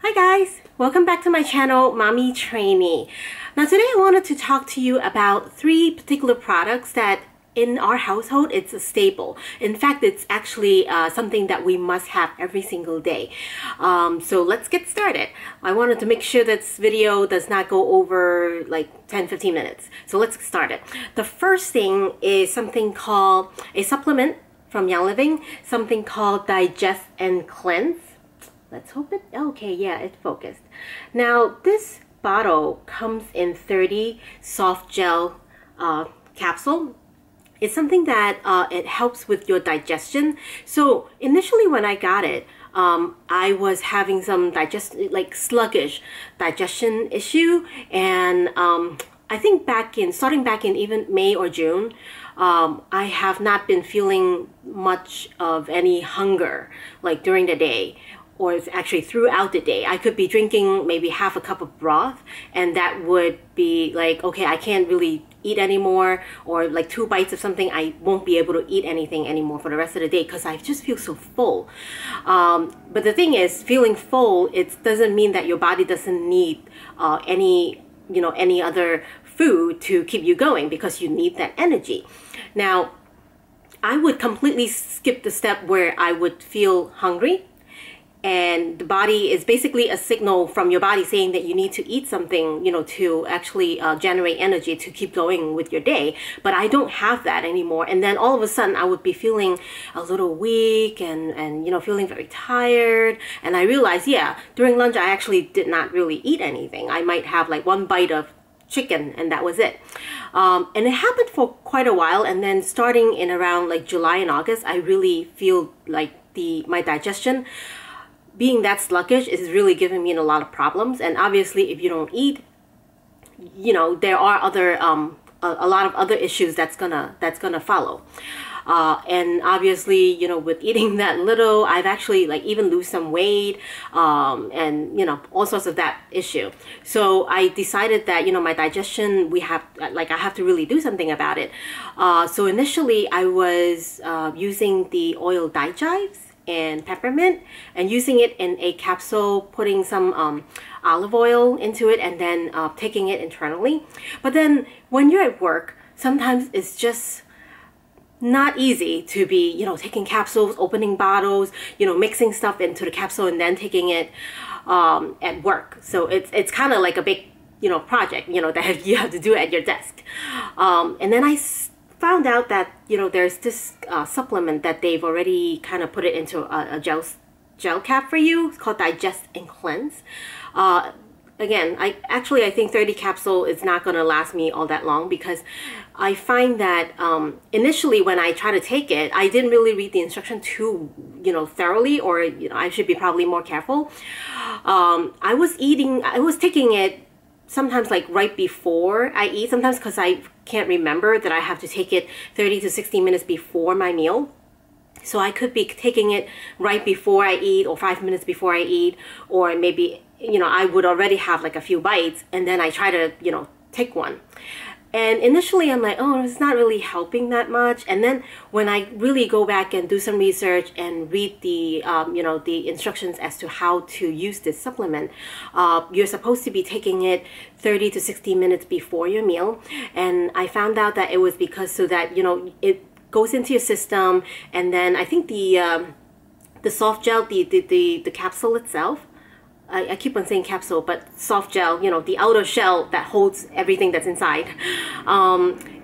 Hi guys, welcome back to my channel, Mommy Trainee. Now today I wanted to talk to you about three particular products that in our household it's a staple. In fact, it's actually something that we must have every single day. So let's get started. I wanted to make sure this video does not go over like 10-15 minutes. So let's get started. The first thing is something called a supplement from Lavender, something called Digest and Cleanse. Let's hope it, okay, yeah, it focused. Now, this bottle comes in 30 soft gel capsule. It's something that it helps with your digestion. So initially when I got it, I was having some sluggish digestion issue, and I think starting back in even May or June, I have not been feeling much of any hunger like during the day, or it's actually throughout the day. I could be drinking maybe half a cup of broth, and that would be like, okay, I can't really eat anymore, or like 2 bites of something, I won't be able to eat anything anymore for the rest of the day because I just feel so full. But the thing is, feeling full, it doesn't mean that your body doesn't need any other food to keep you going, because you need that energy. Now, I would completely skip the step where I would feel hungry, and the body is basically a signal from your body saying that you need to eat something, to actually generate energy to keep going with your day. But I don't have that anymore. And then all of a sudden I would be feeling a little weak and feeling very tired. And I realized, yeah, during lunch I actually did not really eat anything. I might have like 1 bite of chicken, and that was it. And it happened for quite a while. And then starting in around like July and August, I really feel like my digestion being that sluggish is really giving me a lot of problems. And obviously if you don't eat, there are other a lot of other issues that's gonna follow. And obviously, with eating that little, I've actually like even lose some weight, and all sorts of that issue. So I decided that my digestion, I have to really do something about it. So initially I was using the oil dichives and peppermint, and using it in a capsule, putting some olive oil into it, and then taking it internally. But then when you're at work, sometimes it's just not easy to be taking capsules, opening bottles, mixing stuff into the capsule and then taking it at work. So it's kind of like a big project that you have to do at your desk. And then I found out that there's this supplement that they've already kind of put it into a gel cap for you. It's called Digest and Cleanse. Again, I think 30 capsule is not going to last me all that long, because I find that initially when I try to take it, I didn't really read the instruction too thoroughly, or I should be probably more careful. I was taking it sometimes like right before I eat, sometimes because I can't remember that I have to take it 30 to 60 minutes before my meal. So I could be taking it right before I eat, or 5 minutes before I eat, or maybe I would already have like a few bites, and then I try to take one. And initially I'm like, oh, it's not really helping that much. And then when I really go back and do some research and read the the instructions as to how to use this supplement, you're supposed to be taking it 30 to 60 minutes before your meal. And I found out that it was because so that it goes into your system, and then I think the soft gel, the capsule itself, I keep on saying capsule, but soft gel, the outer shell that holds everything that's inside.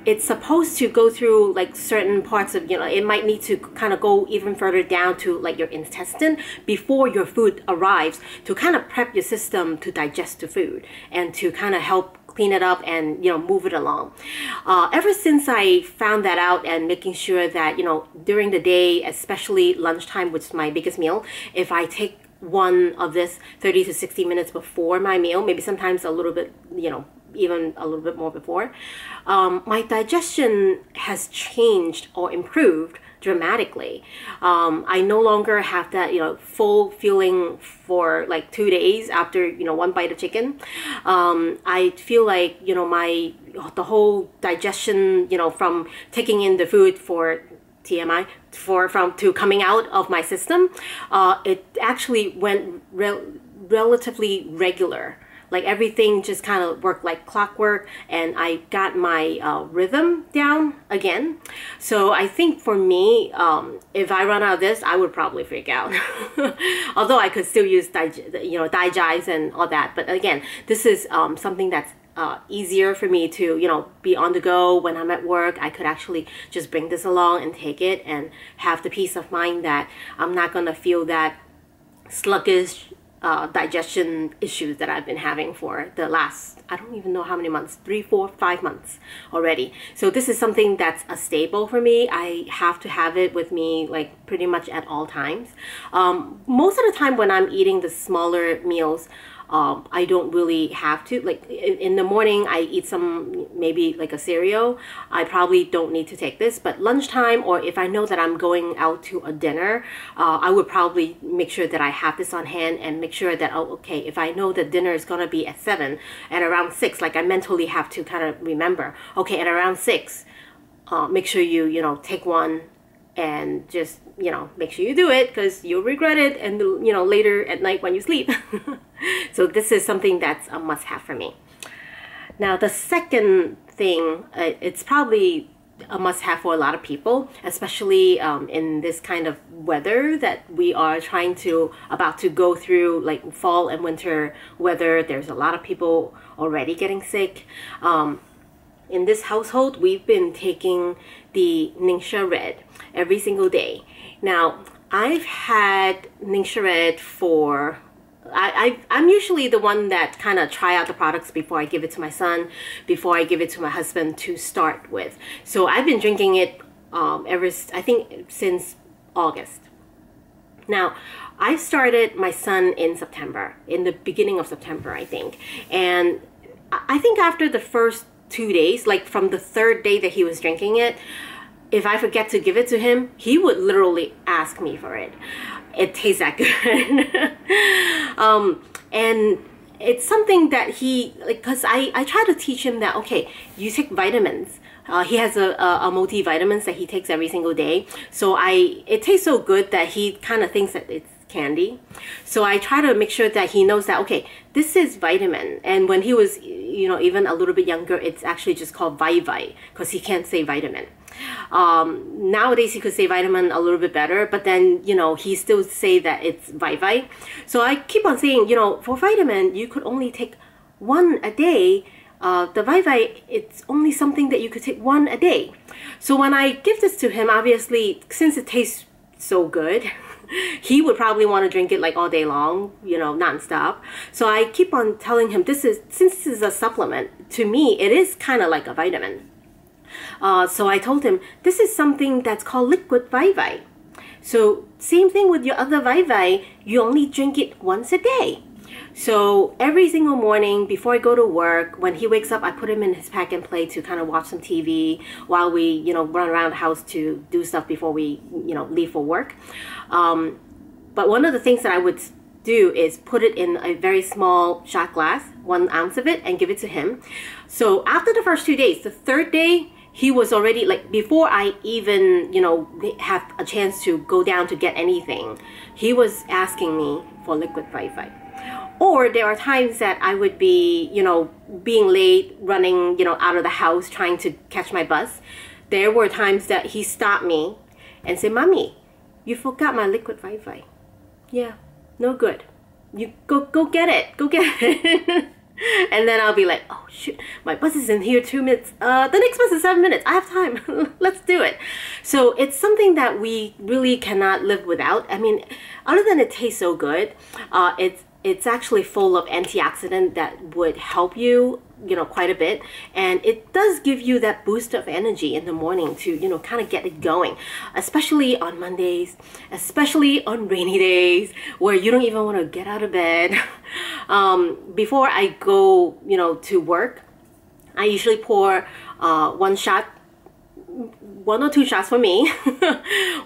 It's supposed to go through like certain parts of, it might need to kind of go even further down to like your intestine before your food arrives, to kind of prep your system to digest the food and to kind of help clean it up and move it along. Ever since I found that out, and making sure that during the day, especially lunchtime, which is my biggest meal, if I take one of this 30 to 60 minutes before my meal, maybe sometimes a little bit, even a little bit more before, my digestion has changed or improved dramatically. I no longer have that full feeling for like 2 days after 1 bite of chicken. I feel like the whole digestion from taking in the food for TMI to coming out of my system, it actually went relatively regular. Like everything just kind of worked like clockwork, and I got my rhythm down again. So I think for me, if I run out of this, I would probably freak out. Although I could still use digize and all that. But again, this is something that's easier for me to, be on the go when I'm at work. I could actually just bring this along and take it and have the peace of mind that I'm not going to feel that sluggish digestion issues that I've been having for the last, I don't even know how many months, 3, 4, 5 months already. So this is something that's a staple for me. I have to have it with me like pretty much at all times. Most of the time when I'm eating the smaller meals, I don't really have to. Like in the morning, I eat some, maybe like a cereal. I probably don't need to take this, but lunchtime, or if I know that I'm going out to a dinner, I would probably make sure that I have this on hand and make sure that, oh, okay, if I know that dinner is going to be at 7, at around 6, like I mentally have to kind of remember, okay, at around 6, make sure you take one and just, make sure you do it, because you'll regret it and, later at night when you sleep. So this is something that's a must-have for me. Now, the second thing, it's probably a must-have for a lot of people, especially in this kind of weather that we are about to go through, like fall and winter weather. There's a lot of people already getting sick. In this household, we've been taking the Ningxia Red every single day. Now, I've had Ningxia Red for... I'm usually the one that kind of try out the products before I give it to my son, before I give it to my husband to start with. So I've been drinking it I think since August. Now, I started my son in September, in the beginning of September, I think. And I think after the first 2 days, like from the 3rd day that he was drinking it, if I forget to give it to him, he would literally ask me for it. It tastes that good. And it's something that he, because I try to teach him that, okay, you take vitamins. He has a multivitamins that he takes every single day. So it tastes so good that he kind of thinks that it's candy. So I try to make sure that he knows that, okay, this is vitamin. And when he was, even a little bit younger, it's actually just called Vi, because he can't say vitamin. Nowadays he could say vitamin a little bit better, but then he still say that it's Vi. So I keep on saying, for vitamin you could only take 1 a day. The Vi, it's only something that you could take 1 a day. So when I give this to him, obviously since it tastes so good, he would probably want to drink it like all day long, non-stop. So I keep on telling him, since this is a supplement, to me it is kind of like a vitamin. So I told him, this is something that's called liquid Vi. So same thing with your other Vi, you only drink it once a day. So every single morning before I go to work, when he wakes up, I put him in his pack and play to kind of watch some TV while we, run around the house to do stuff before we, leave for work. But one of the things that I would do is put it in a very small shot glass, 1 ounce of it, and give it to him. So after the first 2 days, the 3rd day, he was already, like, before I even, have a chance to go down to get anything, he was asking me for liquid Vi. Or there are times that I would be, being late, running, out of the house, trying to catch my bus. There were times that he stopped me and said, "Mommy, you forgot my liquid Vi." Yeah, no good. You go get it. Go get it. And then I'll be like, oh shoot, my bus is in here 2 minutes. The next bus is 7 minutes. I have time. Let's do it. So it's something that we really cannot live without. I mean, other than it tastes so good, it's actually full of antioxidant that would help you, quite a bit. And it does give you that boost of energy in the morning to, kind of get it going, especially on Mondays, especially on rainy days where you don't even want to get out of bed. Before I go, to work, I usually pour 1 shot, 1 or 2 shots for me,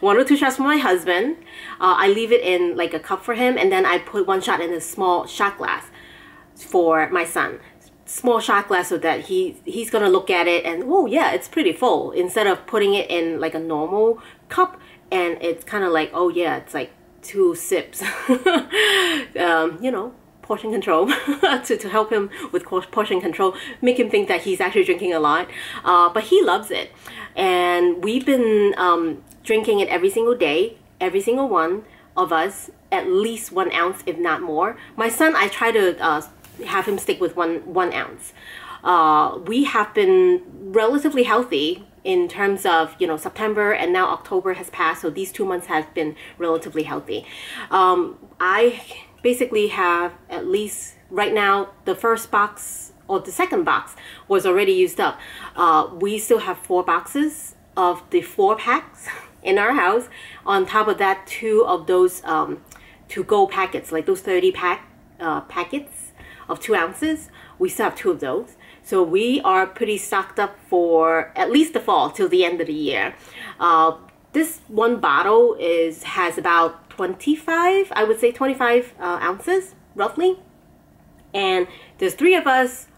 1 or 2 shots for my husband. I leave it in like a cup for him, and then I put 1 shot in a small shot glass for my son. Small shot glass, so that he's gonna look at it and, oh yeah, it's pretty full, instead of putting it in like a normal cup and it's kind of like, oh yeah, it's like 2 sips. portion control to help him with portion control, make him think that he's actually drinking a lot. But he loves it. And we've been drinking it every single day, every single one of us, at least 1 ounce, if not more. My son, I try to have him stick with one ounce. We have been relatively healthy in terms of, you know, September, and now October has passed, so these 2 months have been relatively healthy. I basically have, at least right now, the first box or the second box was already used up. We still have 4 boxes of the 4 packs in our house. On top of that, 2 of those to-go packets, like those 30 packets of 2 ounces. We still have 2 of those. So we are pretty stocked up for at least the fall till the end of the year. This one bottle has about 25, I would say 25 ounces roughly. And there's 3 of us.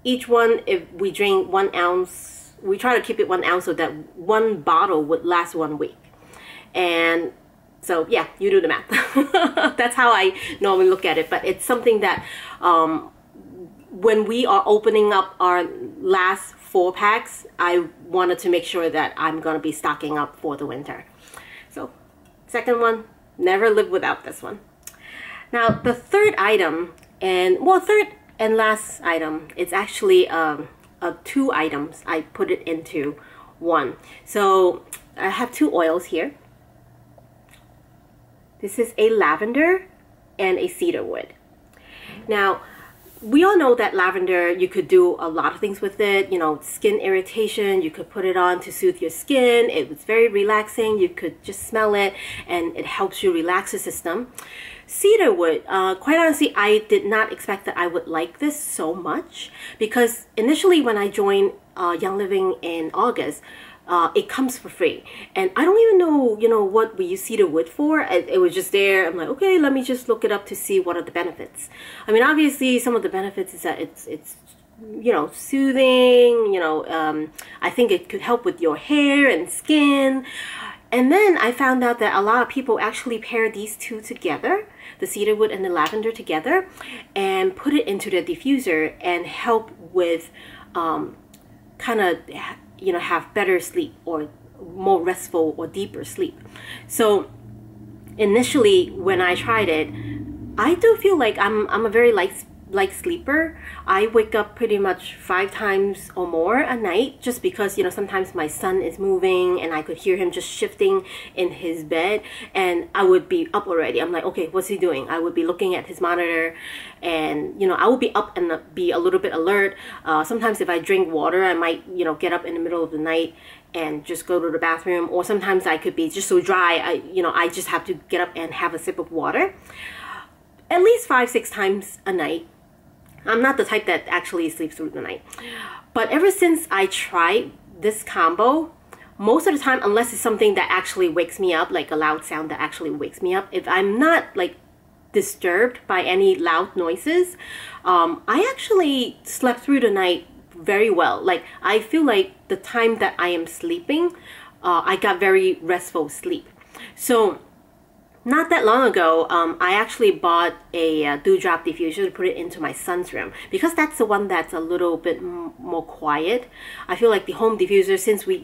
Each one, if we drink 1 ounce, we try to keep it 1 ounce so that 1 bottle would last 1 week. And so yeah, you do the math. That's how I normally look at it. But it's something that when we are opening up our last 4 packs, I wanted to make sure that I'm going to be stocking up for the winter. So second one, never live without this one. Now the third item, third and last item, it's actually 2 items. I put it into one. So I have 2 oils here. This is a lavender and a cedar wood. Now, we all know that lavender, you could do a lot of things with it. You know, skin irritation, you could put it on to soothe your skin. It was very relaxing. You could just smell it and it helps you relax the system. Cedar wood, quite honestly, I did not expect that I would like this so much, because initially when I joined Young Living in August, it comes for free, and I don't even know, you know, what we use cedar wood for. It was just there. I'm like, okay, let me just look it up to see what are the benefits. I mean, obviously some of the benefits is that it's you know, soothing, you know, I think it could help with your hair and skin. And then I found out that a lot of people actually pair these 2 together, the cedar wood and the lavender together, and put it into the diffuser and help with kind of, you know, have better sleep or more restful or deeper sleep. So initially when I tried it, I do feel like I'm a very light sleeper. I wake up pretty much 5 times or more a night, just because, you know, sometimes my son is moving and I could hear him just shifting in his bed and I would be up already. I'm like, okay, what's he doing? I would be looking at his monitor, and, you know, I would be up and be a little bit alert. Sometimes if I drink water, I might, you know, get up in the middle of the night and just go to the bathroom, or sometimes I could be just so dry, I just have to get up and have a sip of water. At least 5-6 times a night. I'm not the type that actually sleeps through the night. But ever since I tried this combo, most of the time, unless it's something that actually wakes me up, like a loud sound that actually wakes me up, if I'm not like disturbed by any loud noises, I actually slept through the night very well. Like, I feel like the time that I am sleeping, I got very restful sleep. So not that long ago, I actually bought a dewdrop diffuser to put it into my son's room, because that's the one that's a little bit more quiet. I feel like the home diffuser, since we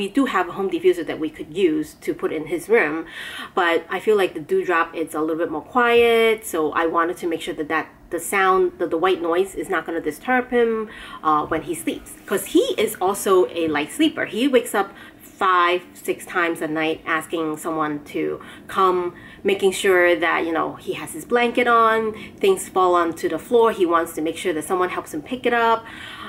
do have a home diffuser that we could use to put in his room, but I feel like the dewdrop, it's a little bit more quiet, so I wanted to make sure that the sound, the white noise is not going to disturb him when he sleeps, because he is also a light sleeper. He wakes up 5-6 times a night asking someone to come, making sure that, you know, he has his blanket on, things fall onto the floor, he wants to make sure that someone helps him pick it up.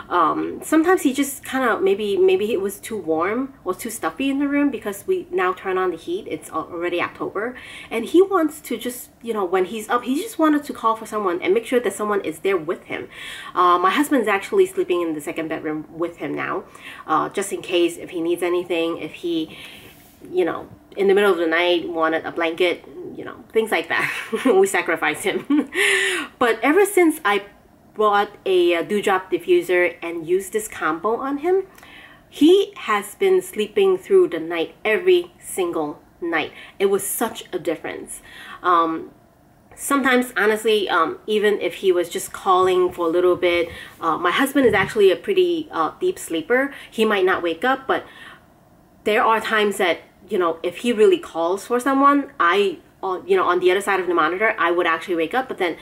Sometimes he just kind of, maybe it was too warm or too stuffy in the room, because we now turn on the heat. It's already October, and he wants to just, you know, when he's up, he just wanted to call for someone and make sure that someone is there with him. My husband's actually sleeping in the second bedroom with him now, just in case if he needs anything, if he, you know, in the middle of the night wanted a blanket, you know, things like that. We sacrifice him. But ever since I bought a dewdrop diffuser and used this combo on him, he has been sleeping through the night every single night. It was such a difference. Sometimes, honestly, even if he was just calling for a little bit, my husband is actually a pretty deep sleeper. He might not wake up, but there are times that, you know, if he really calls for someone, you know, on the other side of the monitor, I would actually wake up. But then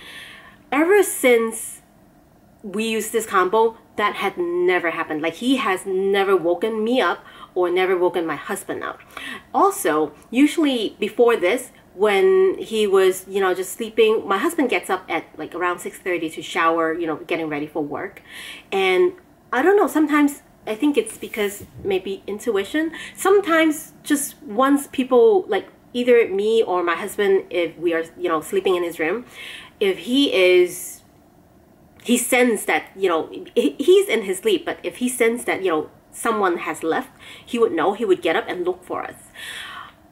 ever since we used this combo, that had never happened. Like, he has never woken me up or never woken my husband up. Also, usually before this, when he was, you know, just sleeping, my husband gets up at like around 6:30 to shower, you know, getting ready for work. And I don't know, sometimes I think it's because maybe intuition. Sometimes just once people, like either me or my husband, if we are, you know, sleeping in his room, if he sensed that, you know, he's in his sleep, but if he sensed that, you know, someone has left, he would know, he would get up and look for us.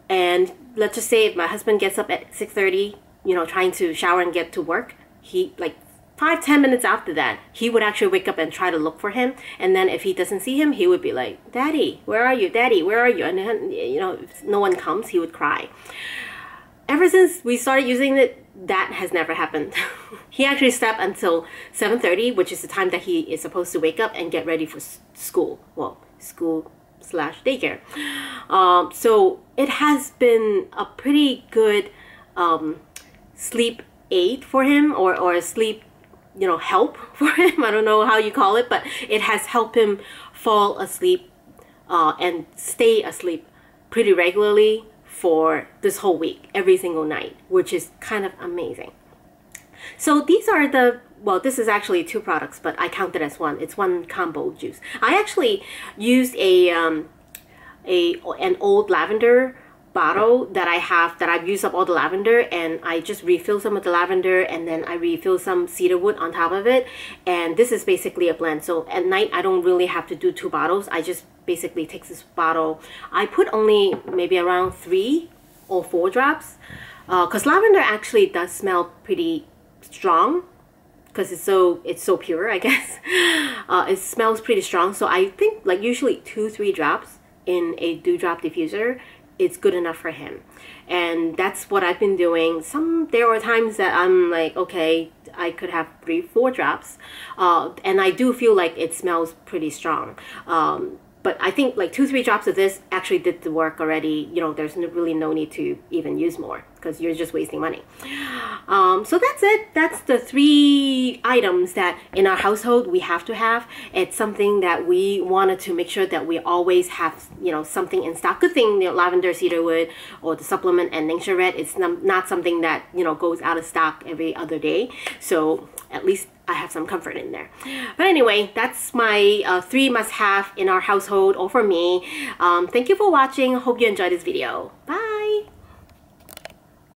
And let's just say if my husband gets up at 6:30, you know, trying to shower and get to work, he, like 5-10 minutes after that, he would actually wake up and try to look for him. And then if he doesn't see him, he would be like, "Daddy, where are you? Daddy, where are you?" And then, you know, if no one comes, he would cry. Ever since we started using it, that has never happened. He actually slept until 7:30, which is the time that he is supposed to wake up and get ready for school. Well, school/daycare. So it has been a pretty good sleep aid for him, or a sleep, you know, help for him. I don't know how you call it, but it has helped him fall asleep and stay asleep pretty regularly for this whole week, every single night, which is kind of amazing. So these are the, well, this is actually 2 products, but I count it as one. It's one combo juice. I actually used an old lavender bottle that I have, that I've used up all the lavender, and I just refill some of the lavender, and then I refill some cedar wood on top of it. And this is basically a blend. So at night, I don't really have to do 2 bottles. I just basically take this bottle. I put only maybe around 3 or 4 drops, because lavender actually does smell pretty strong, because it's so pure, I guess. It smells pretty strong. So I think like usually 2-3 drops in a dewdrop diffuser, it's good enough for him. And that's what I've been doing. There are times that I'm like, okay, I could have 3-4 drops, and I do feel like it smells pretty strong. But I think like 2-3 drops of this actually did the work already. You know, there's really no need to even use more, because you're just wasting money. So that's it. That's the 3 items that in our household we have to have. It's something that we wanted to make sure that we always have, you know, something in stock. Good thing, you know, lavender, cedarwood, or the supplement and Ningxia red, it's not something that, you know, goes out of stock every other day. So at least I have some comfort in there. But anyway, that's my 3 must-have in our household, or for me. Thank you for watching. Hope you enjoyed this video. Bye.